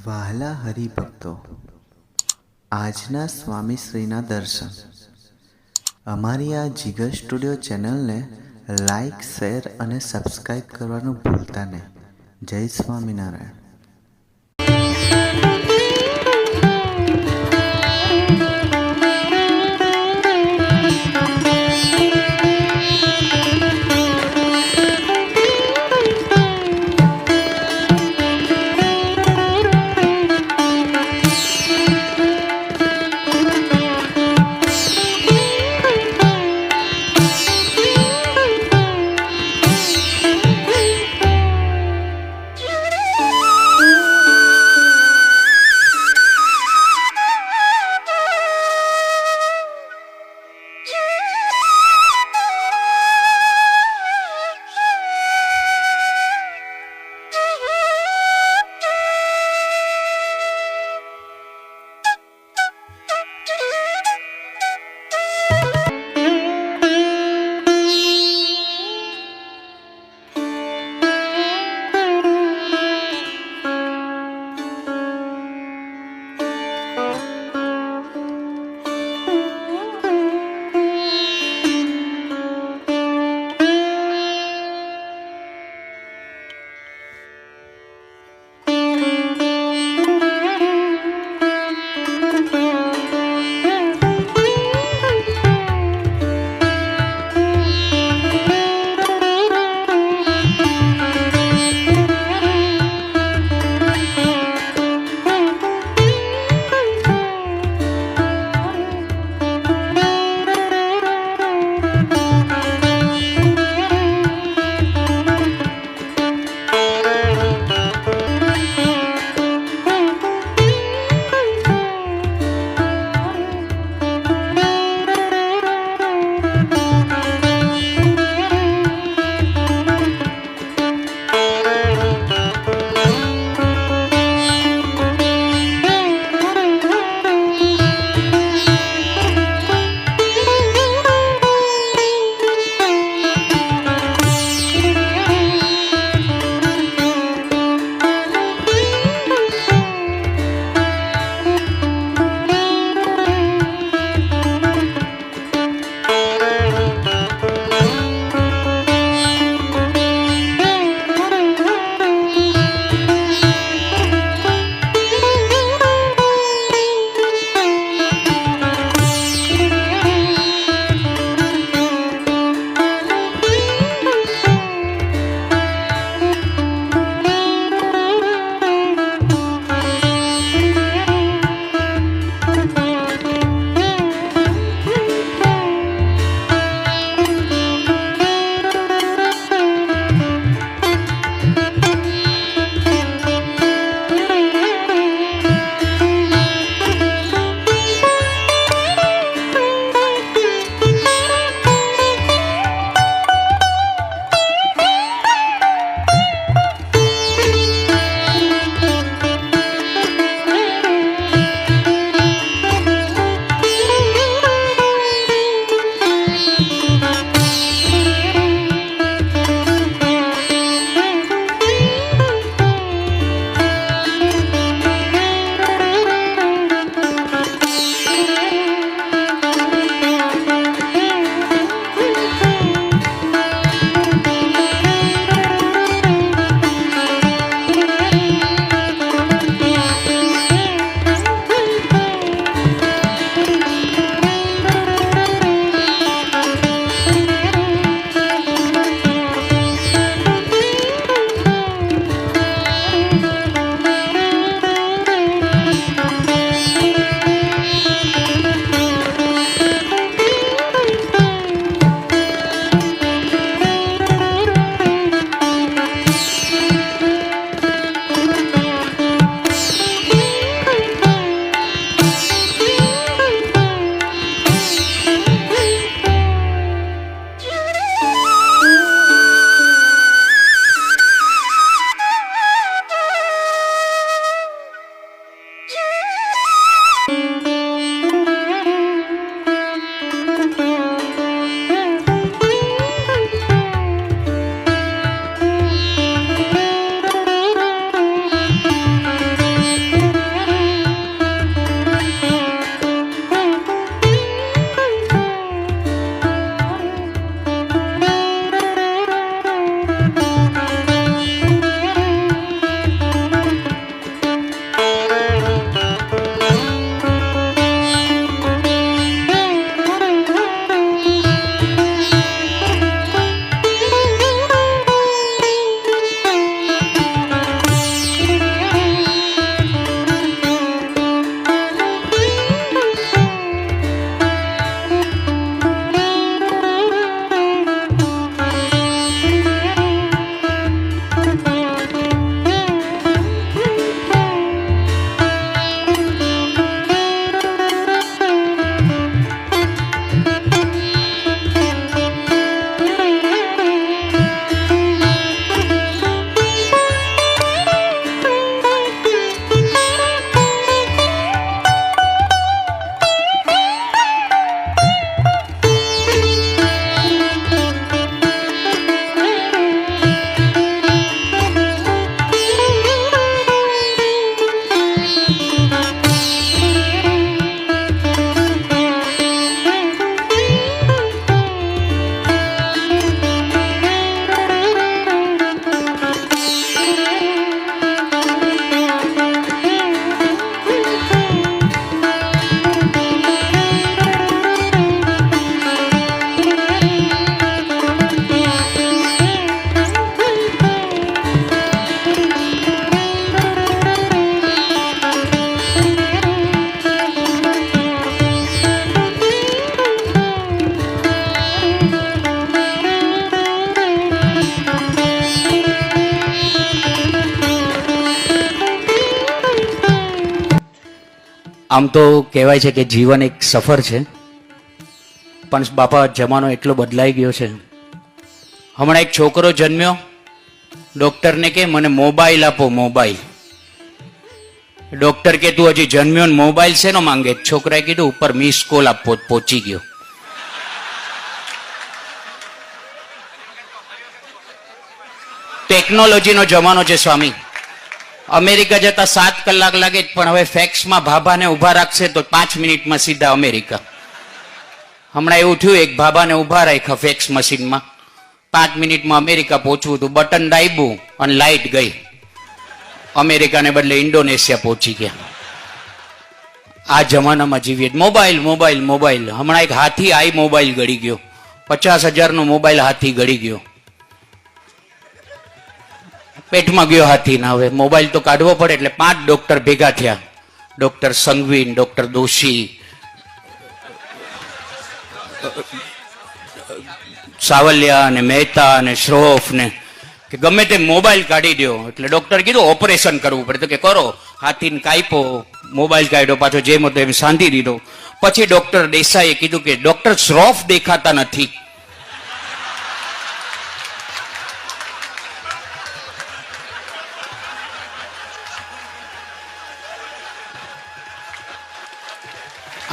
વહાલા હરિભક્તો, આજના સ્વામીશ્રીના દર્શન. અમારી આ જીગર સ્ટુડિયો ચેનલને લાઈક, શેર અને સબસ્ક્રાઈબ કરવાનું ભૂલતા નહીં. જય સ્વામિનારાયણ. આમ તો કહેવાય છે કે જીવન એક સફર છે, પણ બાપા જમાનો એટલો બદલાઈ ગયો છે. હમણાં એક છોકરો જન્મ્યો, ડોક્ટરને કે મને મોબાઈલ આપો, મોબાઈલ. ડોક્ટર કે તું હજી જન્મ્યો ને મોબાઈલ શેનો માંગે? છોકરાએ કીધું ઉપર મિસ કોલ આપો, પહોંચી ગયો. ટેકનોલોજીનો જમાનો છે સ્વામી. અમેરિકા જતા 7 કલાક લાગે, પણ હવે ફેક્સમાં ભાભાને ઉભા રાખશે તો 5 મિનિટમાં સીધા અમેરિકા. હમણાં એવું થયું, એક ભાભાને ઉભા રાખ્યા ફેક્સ મશીનમાં, 5 મિનિટમાં અમેરિકા પહોંચવું હતું. બટન દાબ્યું અને લાઈટ ગઈ, અમેરિકાને બદલે ઇન્ડોનેશિયા પહોંચી ગયા. આ જમાનામાં જીવીએ. Mobile mobile mobile. હમણાં એક હાથી આઈ મોબાઈલ ગળી ગયો, 50,000 નો મોબાઈલ હાથી ગળી ગયો. પેટમાં ગયો હાથીના. હવે મોબાઈલ તો કાઢવો પડે, એટલે 5 ડોક્ટર ભેગા થયા. ડોક્ટર સંઘવીન, ડોક્ટર દોશી, સાવલિયા અને મહેતા અને શ્રોફ ને કે ગમે તે મોબાઈલ કાઢી દો. એટલે ડોક્ટર કીધું ઓપરેશન કરવું પડે, તો કે કરો. હાથીને કાપ્યો, મોબાઈલ કાઢ્યો, પાછો જેમ હતો એમ સાંધી દીધો. પછી ડોક્ટર દેસાઈએ કીધું કે ડોક્ટર શ્રોફ દેખાતા નથી.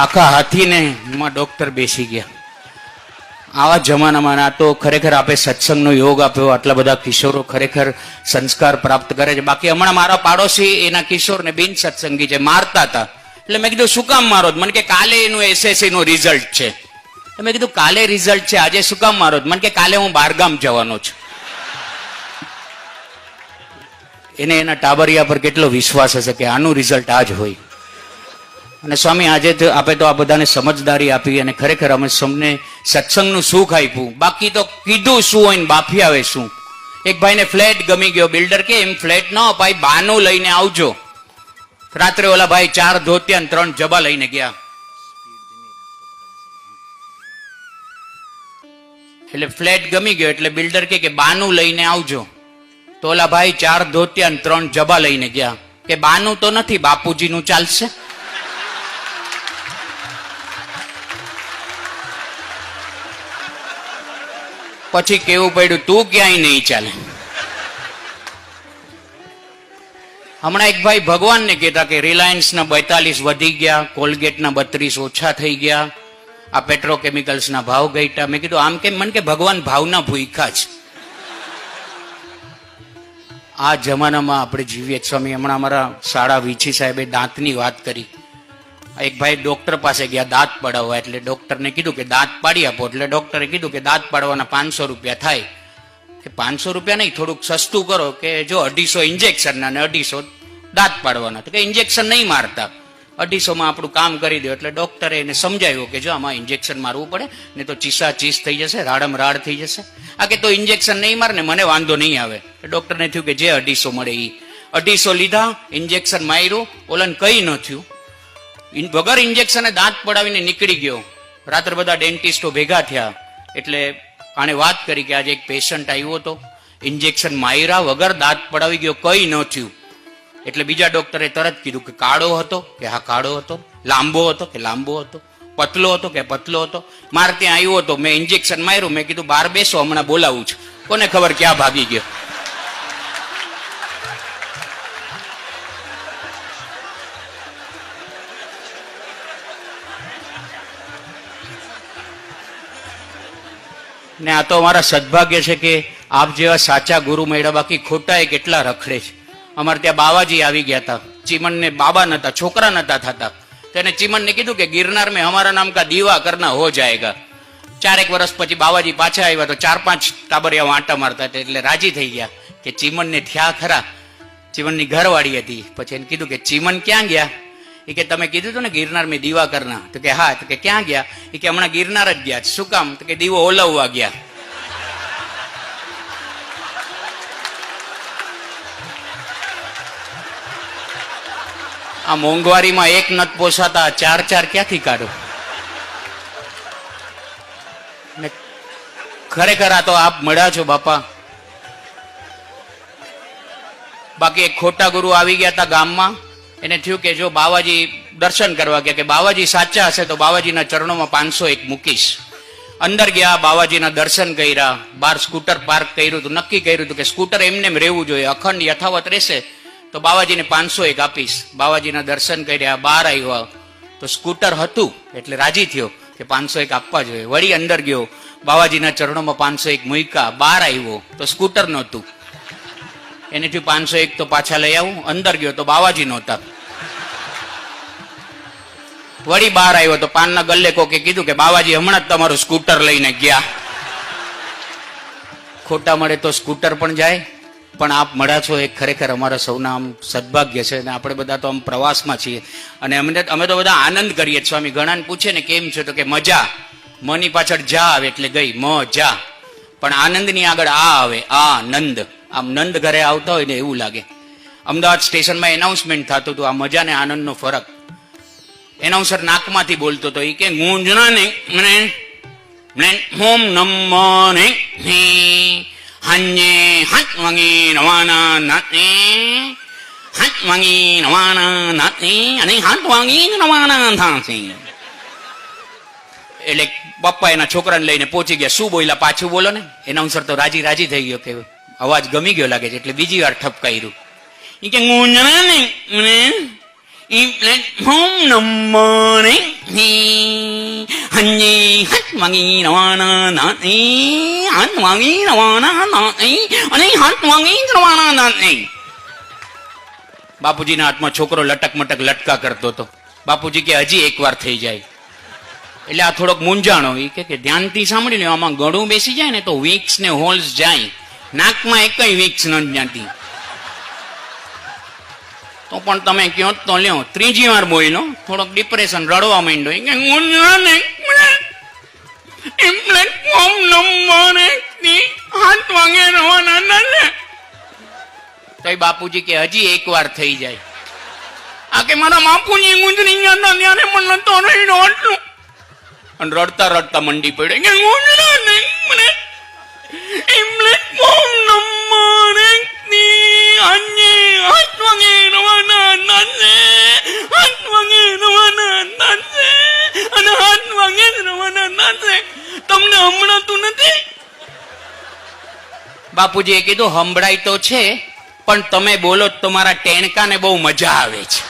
આખા હાથીને માં ડોક્ટર બેસી ગયા. આવા જમાનામાં આ તો ખરેખર આપે સત્સંગનો યોગ આપ્યો. આટલા બધા કિશોરો ખરેખર સંસ્કાર પ્રાપ્ત કરે છે. બાકી હમણાં મારા પાડોશી એના કિશોરને બિન સત્સંગી છે, મારતા હતા. એટલે મેં કીધું શું કામ મારો? મને કે કાલે એનું એસએસસી નું રિઝલ્ટ છે. મેં કીધું કાલે રિઝલ્ટ છે, આજે શું કામ મારો? મને કે કાલે હું બહારગામ જવાનો છું. એને એના ટાબરિયા પર કેટલો વિશ્વાસ હશે કે આનું રિઝલ્ટ આજ હોય. અને સ્વામી આજે આપે તો આ બધાને સમજદારી આપી અને ખરેખર અમે સૌને સત્સંગનું સુખ આપ્યું. બાકી તો કીધું શું હોય ને બાફી આવે શું. એક ભાઈને ફ્લેટ ગમી ગયો, બિલ્ડર કે એમ ફ્લેટ ન અપાય, બાનું લઈને આવજો. રાત્રે ઓલા ભાઈ 4 ધોતિયા 3 જબા લઈને ગયા. એટલે ફ્લેટ ગમી ગયો, એટલે બિલ્ડર કે બાનું લઈને આવજો. તો ઓલા ભાઈ 4 ધોતિયા 3 જબા લઈને ગયા. કે બાનું તો નથી, બાપુજીનું ચાલશે. પછી કેવું પડ્યું, તું ક્યાંય નહીં ચાલે. હમણાં એક ભાઈ ભગવાનને કહેતા કે રિલાયન્સના 42 વધી ગયા, કોલગેટના 32 ઓછા થઈ ગયા, આ પેટ્રોકેમિકલ્સના ભાવ ઘટ્યા. મેં કીધું આમ કેમ? મને કે ભગવાન ભાવના ભૂખ્યા છે. આ જમાનામાં આપણે જીવીએ. સ્વામી હમણાં અમારા શાળા વીછી સાહેબે દાંતની વાત કરી. એક ભાઈ ડોક્ટર પાસે ગયા દાંત પડાવવા. એટલે ડોક્ટરને કીધું કે દાંત પાડી આપો. એટલે ડોક્ટરે કીધું કે દાંત પાડવાના 500 રૂપિયા થાય. કે 500 રૂપિયા નહીં, થોડુંક સસ્તું કરો. કે જો 250 ઇન્જેક્શનના અને 250 દાંત પાડવાના. તો કે ઇન્જેક્શન નહીં મારતા, 250માં આપણું કામ કરી દો. એટલે ડોક્ટરે એને સમજાવ્યું કે જો આમાં ઇન્જેક્શન મારવું પડે ને તો ચીસા ચીસ થઈ જશે, રાડમ રાડ થઈ જશે. આ કે તો ઇન્જેક્શન નહીં મારે ને મને વાંધો નહીં આવે. ડોક્ટરને થયું કે જે 250 મળે એ 250 લીધા, ઇન્જેક્શન માર્યું. ઓલાને કઈ ન થયું, વગર ઇન્જેક્શને દાંત પડાવીને નીકળી ગયો. રાત્રે બધા ડેન્ટિસ્ટો ભેગા થયા. એટલે આણે વાત કરી કે આજે એક પેશન્ટ આવ્યો હતો, ઇન્જેક્શન માર્યા વગર દાંત પડાવી ગયો, કઈ ન થયું. એટલે બીજા ડોક્ટરે તરત કીધું કે કાળો હતો? કે હા કાળો હતો. લાંબો હતો? કે લાંબો હતો. પતલો હતો? કે પતલો હતો. મારે ત્યાં આવ્યો હતો, મેં ઇન્જેક્શન માર્યું. મેં કીધું બહાર બેસો, હમણાં બોલાવું છું. કોને ખબર ક્યાં ભાગી ગયો. ને આ તો અમારા સદભાગ્ય છે કે આપ જેવા સાચા ગુરુ મળ્યા. બાકી ખોટા એ કેટલા રખડે છે. અમારે ત્યાં બાવાજી આવી ગયા હતા. ચીમનને બાબા નતા, છોકરા નતા થતા. તેને ચીમનને કીધું કે ગિરનાર में हमारा नाम का दीवा करना हो जाएगा. 4 વર્ષ પછી બાવાજી પાછા આવ્યા તો 4-5 ટાબરિયા આંટા મારતા હતા. એટલે રાજી થઈ ગયા કે ચીમનને થયા ખરા. ચીમનની ઘરવાળી હતી. પછી એને કીધું કે ચીમન ક્યાં ગયા? એ કે તમે કીધું હતું ને ગિરનાર में दीवा करना. તો કે હા. તો કે ક્યાં ગયા? એ કે હમણાં ગિરનાર જ ગયા. શું કામ? તો કે દીવો ઓલવવા ગયા. આ મોંઘવારીમાં એક નત પોસાતા 4 ક્યાંથી કાઢો? ખરેખર આ તો આપ મળ્યા છો બાપા. બાકી એક ખોટા ગુરુ આવી ગયા હતા ગામમાં. એને થયું કે જો બાવાજી દર્શન કરવા ગયા, કે બાવાજી સાચા હશે તો બાવાજીના ચરણોમાં 501 મૂકીશ. અંદર ગયા, બાવાજીના દર્શન કર્યા, બહાર સ્કૂટર પાર્ક કર્યું હતું. નક્કી કર્યું હતું કે સ્કૂટર એમને એમ રહેવું જોઈએ, અખંડ યથાવત રહેશે તો બાવાજીને 501 આપીશ. બાવાજીના દર્શન કર્યા, બહાર આવ્યા તો સ્કૂટર હતું એટલે રાજી થયો કે 501 આપવા જોઈએ. વળી અંદર ગયો, બાવાજીના ચરણોમાં 501 મૂક્યા, બહાર આવ્યો તો સ્કૂટર નહોતું. એને થયું 501 તો પાછા લઈ આવું. અંદર ગયો તો બાવાજી નહોતા. વળી બહાર આવ્યો તો પાનના ગલ્લે કોકે કીધું કે બાવાજી હમણાં જ તમારું સ્કૂટર લઈને ગયા. ખોટા મળે તો સ્કૂટર પણ જાય. પણ આપ મળ્યા છો એ ખરેખર અમારા સૌના આમ સદભાગ્ય છે. અને આપણે બધા તો આમ પ્રવાસમાં છીએ અને અમે તો બધા આનંદ કરીએ. સ્વામી ઘણાને પૂછે ને કેમ છે તો કે મજા. મની પાછળ જા આવે એટલે ગઈ મજા. પણ આનંદની આગળ આ આવે આનંદ. આમ નંદ ઘરે આવતા હોય ને એવું લાગે. અમદાવાદ સ્ટેશનમાં એનાઉન્સમેન્ટ થતું હતું આ મજા ને આનંદનો ફરક. એનાઉન્સર નાકમાંથી બોલતો હતો. એ કે ગુંજના ને હોમ નમને હાંજે હાથ વાગી રવાના નાતે હાથ વાગી રવાના નાતે અને હાથ વાગી રવાના થાશે. એટલે પપ્પા એના છોકરાને લઈને પહોંચી ગયા. શું બોલ્યા પાછું બોલો ને. એનાઉન્સર તો રાજી રાજી થઈ ગયો કે અવાજ ગમી ગયો લાગે છે એટલે બીજી વાર ઠપકાર્યું. એ કે ગુંજના ને પ્લેટફોર્મ નંબર હંજે હાથ વાગી રવાના નાતે હાથ વાગી રવાના નાતે અને હાથ વાગી રવાના નાતે. બાપુજીના હાથમાં છોકરો લટક મટક લટકા કરતો હતો. બાપુજી કે હજી એકવાર થઈ જાય. એટલે આ થોડોક મૂંઝાણો. એ કે ધ્યાનથી સાંભળી લો, આમાં ગળું બેસી જાય ને તો વીક્સ ને હોલ્સ જાય. નાકમાં એકય વીક્સ ન જાતી. તો પણ તમે કયો તો લ્યો. ત્રીજી વાર બોલ્યો, થોડોક ડિપ્રેશન, રડવા માંડ્યો. પ્લેટફોર્મ નંબર હાથ વાગે રવાના. તો બાપુજી કે હજી એકવાર થઈ જાય. આ કે મારા બાપુજી ગુજરી ગયા હતા ત્યારે પણ નતો રહ્યો એટલું. અને રડતા રડતા મંડી પડે કે પ્લેટફોર્મ નંબર હાથ વાગે રવાના નાતે હાથ વાગે રવાના નાતે અને હાથ વાગે રવાના નાતે. તમને હમણાં નથી? બાપુજીએ કીધું સંભળાય તો છે પણ તમે બોલો તો મારા ટેણકાને બહુ મજા આવે છે.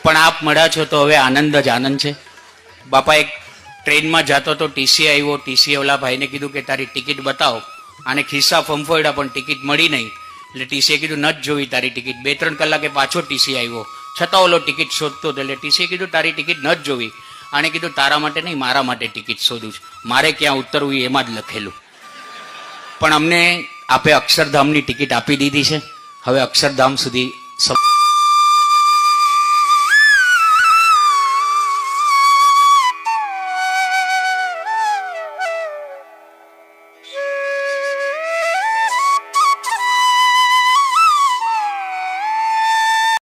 પણ આપ મળ્યા છો તો હવે આનંદ જ આનંદ છે. બાપા એક ટ્રેનમાં જતો તો ટીસી આવ્યો. ટીસી ઓલા ભાઈને કીધું કે તારી ટિકિટ બતાવો. આને ખિસ્સા ફંફોડ્યા પણ ટિકિટ મળી નહીં. એટલે ટીસીએ કીધું ન જ જોવી તારી ટિકિટ. 2-3 કલાકે પાછો ટીસી આવ્યો. છતાં ઓલો ટિકિટ શોધતો હતો. એટલે ટીસીએ કીધું તારી ટિકિટ ન જ જોવી. આને કીધું તારા માટે નહીં, મારા માટે ટિકિટ શોધું છું. મારે ક્યાં ઉતરવું એમાં જ લખેલું. પણ અમને આપે અક્ષરધામની ટિકિટ આપી દીધી છે. હવે અક્ષરધામ સુધી